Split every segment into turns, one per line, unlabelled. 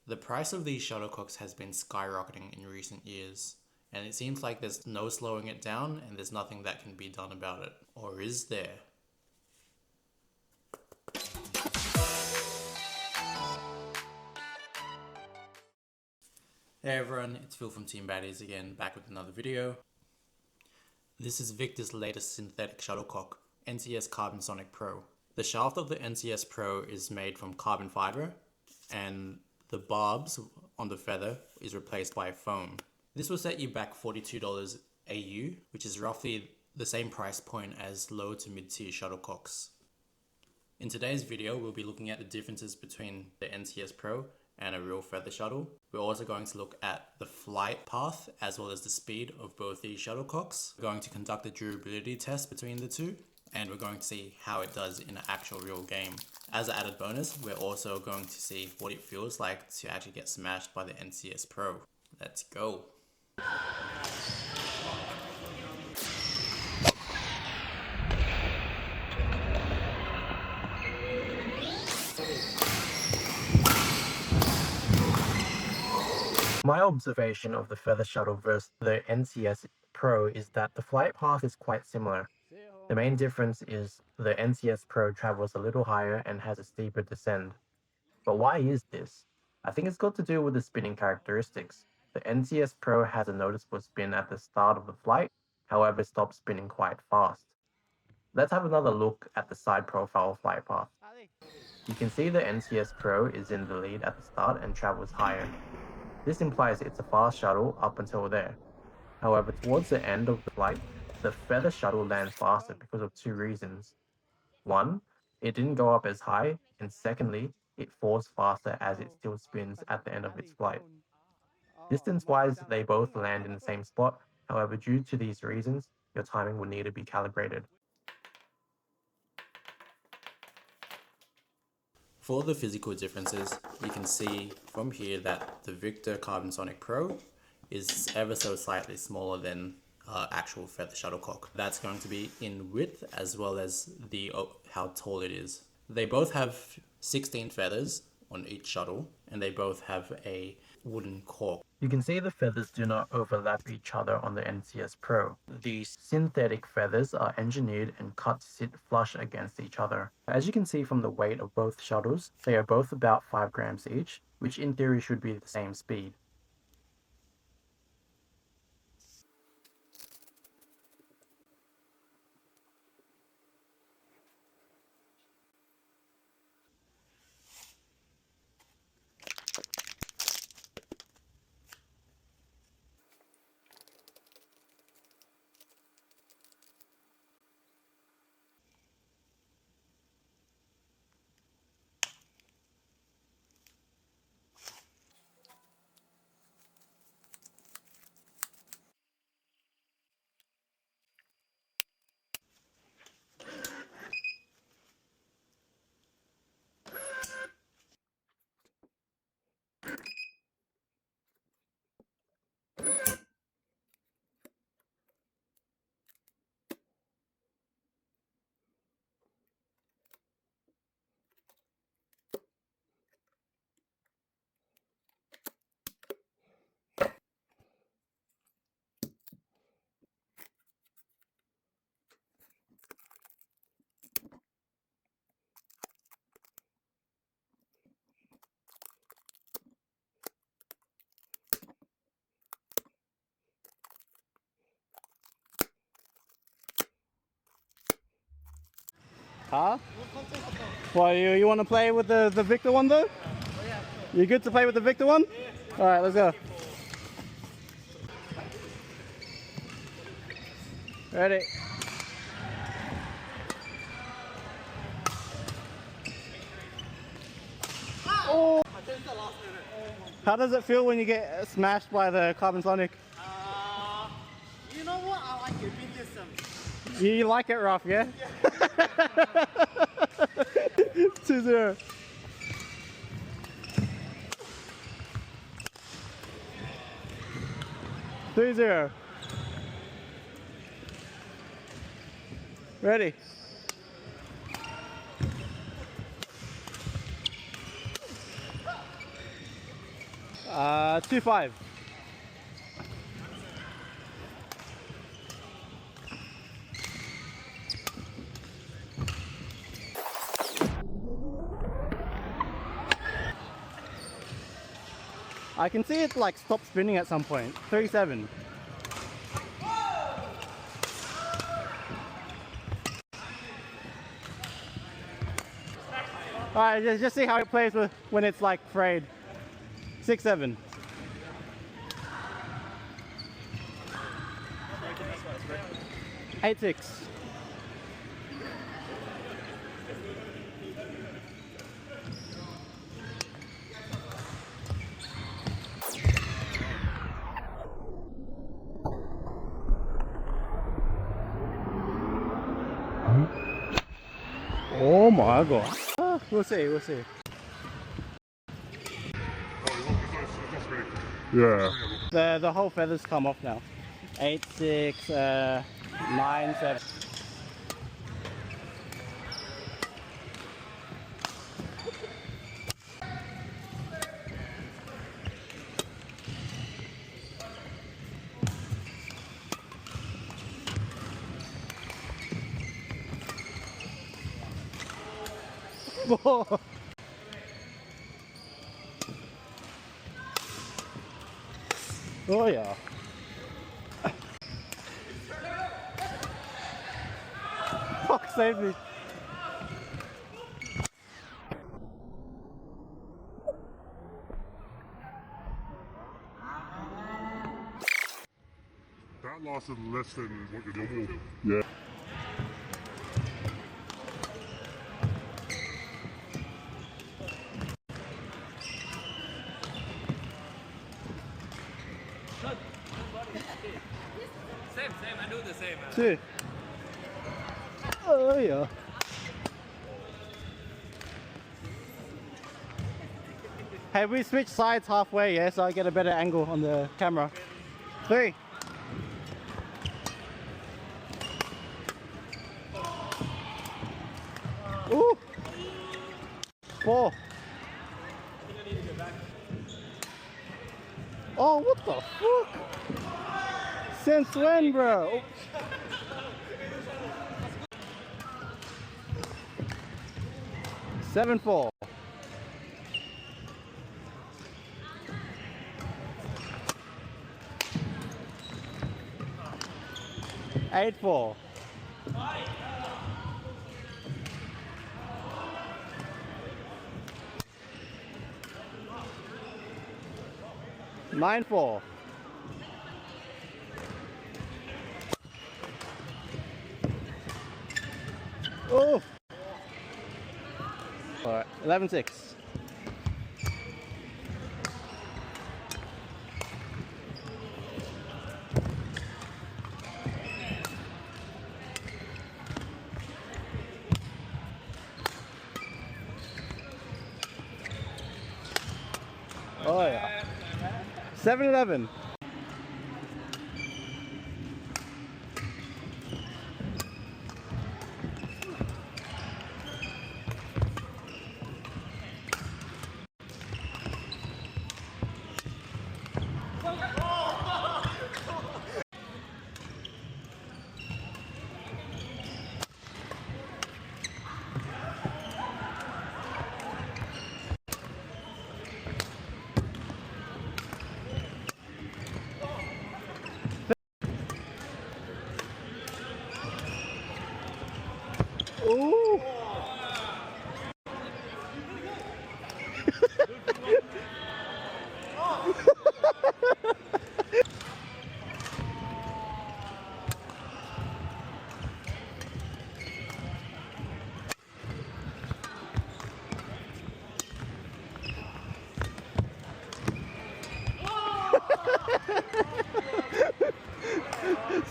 The price of these shuttlecocks has been skyrocketing in recent years, and it seems like there's no slowing it down and there's nothing that can be done about it. Or is there? Hey everyone, it's Phil from Team Baddies again, back with another video. This is Victor's latest synthetic shuttlecock, NCS Carbon Sonic Pro. The shaft of the NCS Pro is made from carbon fiber, and the barbs on the feather is replaced by foam. This will set you back $42 AU, which is roughly the same price point as low to mid-tier shuttlecocks. In today's video, we'll be looking at the differences between the NCS Pro and a real feather shuttle. We're also going to look at the flight path as well as the speed of both these shuttlecocks. We're going to conduct a durability test between the two, and we're going to see how it does in an actual real game. As an added bonus, we're also going to see what it feels like to actually get smashed by the NCS Pro. Let's go.
My observation of the Feather Shuttle versus the NCS Pro is that the flight path is quite similar. The main difference is the NCS Pro travels a little higher and has a steeper descent. But why is this? I think it's got to do with the spinning characteristics. The NCS Pro has a noticeable spin at the start of the flight, however it stops spinning quite fast. Let's have another look at the side profile flight path. You can see the NCS Pro is in the lead at the start and travels higher. This implies it's a fast shuttle up until there. However, towards the end of the flight, the Feather Shuttle lands faster because of two reasons. One, it didn't go up as high, and secondly, it falls faster as it still spins at the end of its flight. Distance-wise, they both land in the same spot, however, due to these reasons, your timing will need to be calibrated.
For the physical differences, you can see from here that the Victor Carbon Sonic Pro is ever so slightly smaller than actual feather shuttlecock. That's going to be in width as well as how tall it is. They both have 16 feathers on each shuttle, and they both have a wooden cork.
You can see the feathers do not overlap each other on the NCS Pro. These synthetic feathers are engineered and cut to sit flush against each other. As you can see from the weight of both shuttles, they are both about 5 grams each, which in theory should be the same speed.
Huh? Well, you want to play with the Victor one though? You good to play with the Victor one? Yeah. Alright, let's go. Ready? Oh! How does it feel when you get smashed by the Carbon Sonic?
You know what? I like it. Be some.
You like it rough, yeah? 2-0. Three-zero. Ready? 2-5. I can see it like stop spinning at some point. 3-7. Alright, just see how it plays when it's like frayed. 6-7. 8-6. Oh my god. We'll see, we'll see.
Yeah.
The whole feathers come off now. 8-6, 9-7. Oh yeah. Fuck, save me.
That lasted less than what your normal. Yeah.
Same, I do the same.
Two. Oh yeah. Hey, we switch sides halfway, yeah, so I get a better angle on the camera. 3. Ooh. 4. Oh, what the fuck? Since when, bro? 7-4. 8-4. 9-4. Oh. All right, 11-6. Oh yeah. 7-11. Ooh.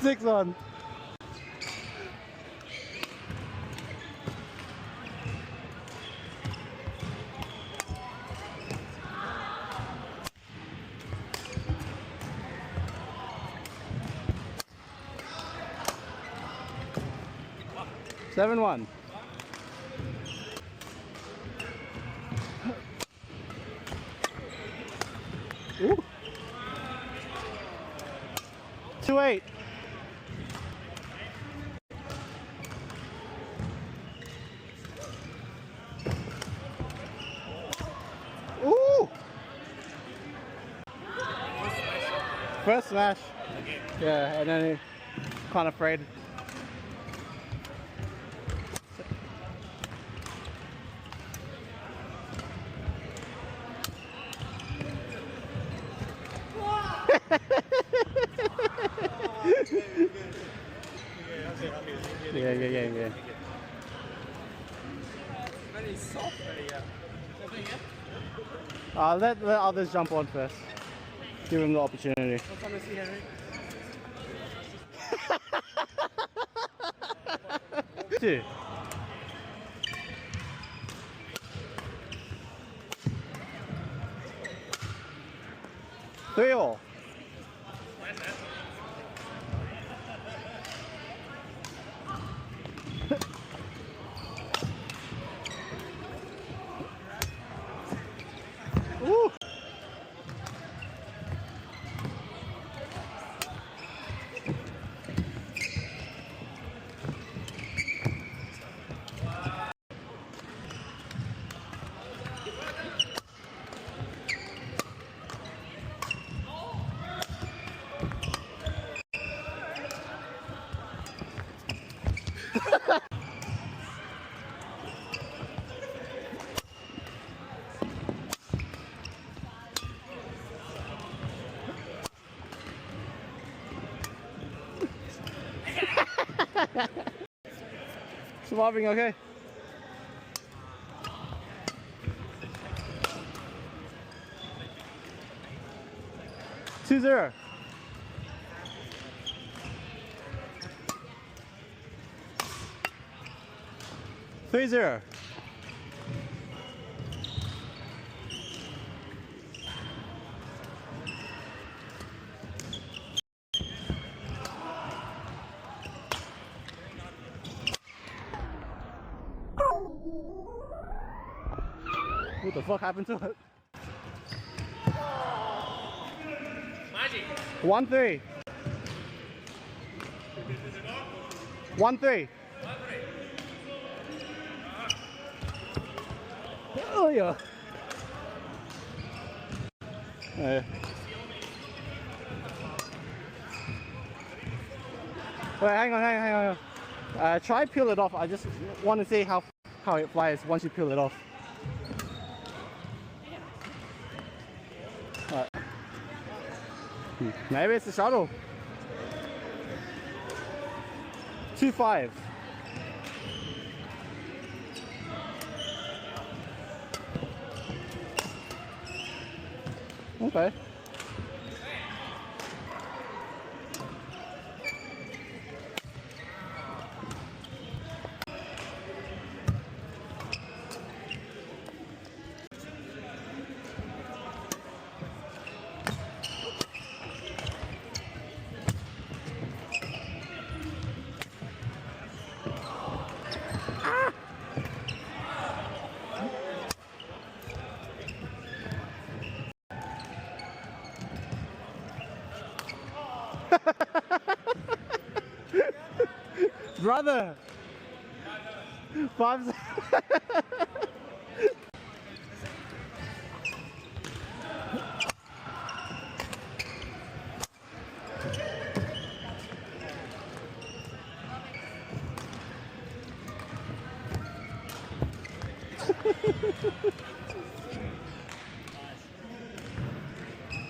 Six on. Seven one. Ooh. 2-8. Ooh. First smash. Yeah, and then kind of afraid. Yeah.
Very soft, very,
Let others jump on first. Give him the opportunity.
What's on the sea, Henry?
2. 3 all. Ooh. Surviving okay? 2-0. 3-0. What the fuck happened to it?
Magic.
1-3. 1-3. Oh yeah. Wait, hang on. Try peel it off. I just want to see how it flies once you peel it off. Alright. Maybe it's the shuttle. 2-5. Okay. Brother! 5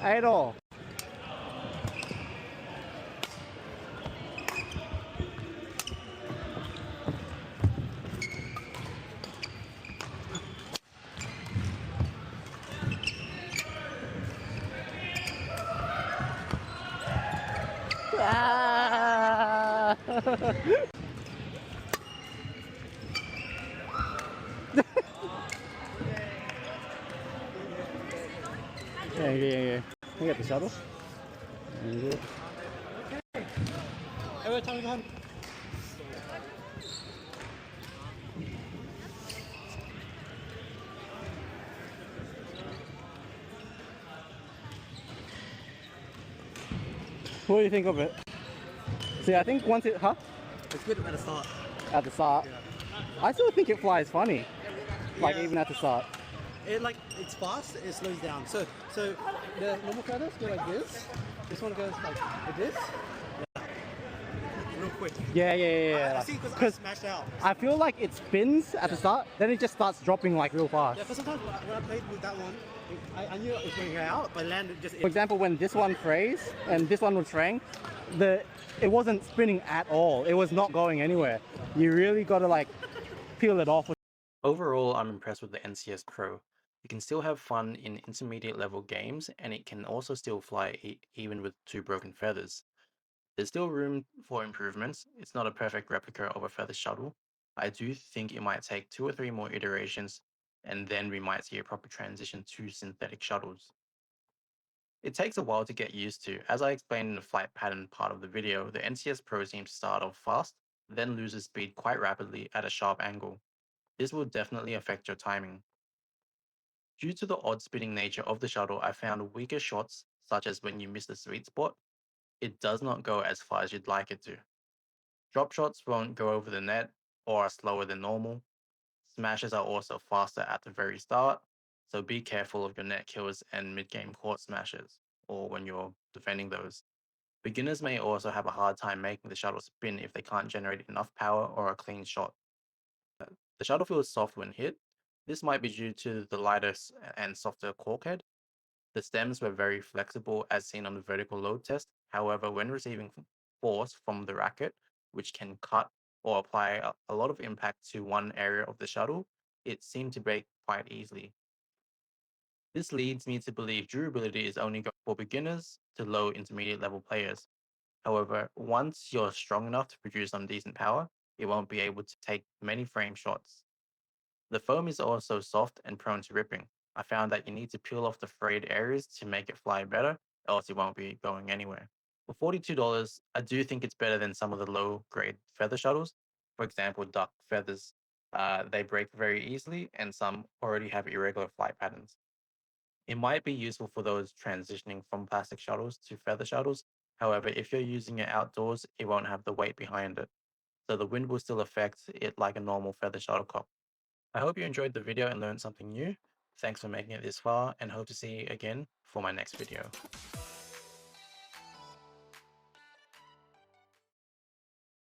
8 all. Ah! Yeah. I got the shuttle.
Every time you hunt.
What do you think of it? See, I think once it,
It's good at the start.
at the start, I still think it flies funny. Like
Yeah.
even at the start.
It's fast. It slows down. So the normal feathers go like this. This one goes like this. Real quick.
Yeah.
I see because I
Because
smashed out.
I feel like it spins at the start, then it just starts dropping like real fast.
Yeah, but sometimes when I played with that one, I knew it was going out, but landed just.
For example, when this one frays and this one was fraying, it wasn't spinning at all. It was not going anywhere. You really got to like peel it off.
Overall, I'm impressed with the NCS Pro. You can still have fun in intermediate level games, and it can also still fly even with 2 broken feathers. There's still room for improvements. It's not a perfect replica of a feather shuttle. I do think it might take 2 or 3 more iterations, and then we might see a proper transition to synthetic shuttles. It takes a while to get used to. As I explained in the flight pattern part of the video, the NCS Pro seems to start off fast, then loses speed quite rapidly at a sharp angle. This will definitely affect your timing. Due to the odd spinning nature of the shuttle, I found weaker shots, such as when you miss the sweet spot, it does not go as far as you'd like it to. Drop shots won't go over the net or are slower than normal. Smashes are also faster at the very start, so be careful of your net kills and mid-game court smashes, or when you're defending those. Beginners may also have a hard time making the shuttle spin if they can't generate enough power or a clean shot. The shuttle feels soft when hit. This might be due to the lighter and softer cork head. The stems were very flexible as seen on the vertical load test. However, when receiving force from the racket, which can cut or apply a lot of impact to one area of the shuttle, it seemed to break quite easily. This leads me to believe durability is only for beginners to low intermediate level players. However, once you're strong enough to produce some decent power, it won't be able to take many frame shots. The foam is also soft and prone to ripping. I found that you need to peel off the frayed areas to make it fly better, else it won't be going anywhere. For $42, I do think it's better than some of the low grade feather shuttles. For example, duck feathers. They break very easily, and some already have irregular flight patterns. It might be useful for those transitioning from plastic shuttles to feather shuttles. However, if you're using it outdoors, it won't have the weight behind it. So the wind will still affect it like a normal feather shuttlecock. I hope you enjoyed the video and learned something new. Thanks for making it this far, and hope to see you again for my next video.